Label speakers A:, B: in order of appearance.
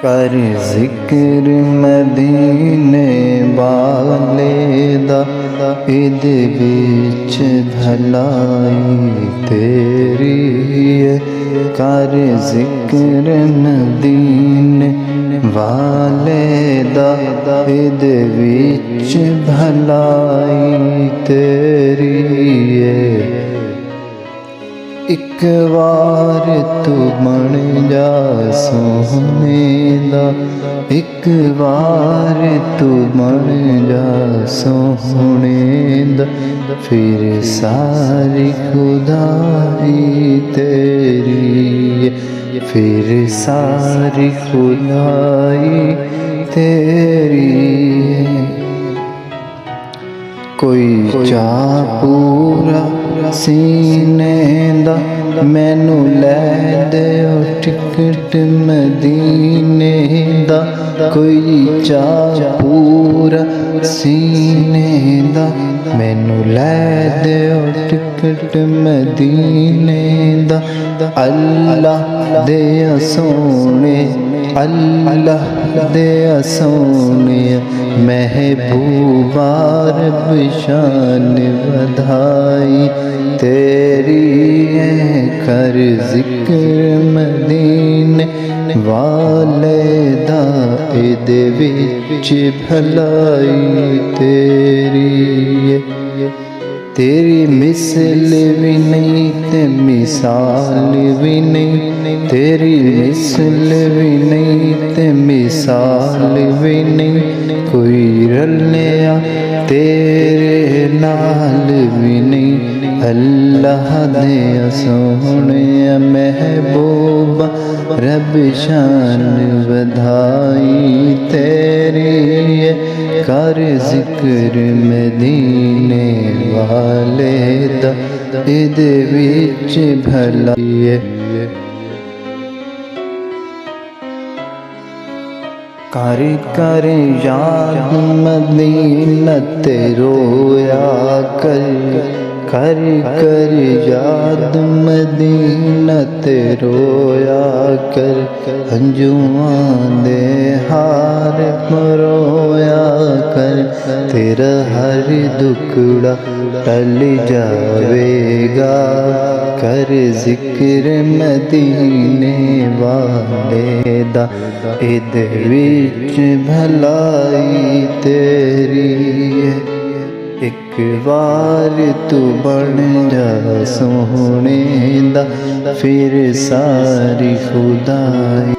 A: کر ذکر مدینے والے دا اد وچ بھلائی تیری ہے، کر ذکر مدینے والے دا اد وچ بھلائی تیری ہے۔ ایک وار تو بن جا سونے دا، ایک وار تو بن جا سونے دا، پھر ساری خدائی تیری ہے، پھر ساری خدائی تیری ہے۔ کوئی چاہ پورا سینے دا مینو لے دیو ٹکٹ مدینے دا، کوئی چاہ پورا سینے دا مینو لے دیو ٹکٹ مدینے دا۔ اللہ دے سونے، اللہ دے سونے محبوبا رب شان بدھائی تیری ہے، کر ذکر مدینے والے دا اد وچ بھلائی تیری ہے۔ تیری مثل بھی نہیں تے مثال بھی نہیں، تیری مثل بھی نہیں تے مثال بھی نہیں، کوئی رلیا تیرے نال بھی نہیں۔ اللہ دے سونے محبوبا رب شان بدھائی تیری ہے، کر ذکر مدینے والے دا اد وچ بھلائی ہے۔ کر کر یاد مدینہ تے رویا کر، کر کر یاد مدینہ تے رویا کر، ہنجواں دے ہار پرویا کر، تیرا ہر دکڑا ٹل جاوے گا، کر ذکر مدینے والے دا اد وچ بھلائی تیری ہے۔ ایک بار تو بن جا سونے دا، پھر ساری خدائی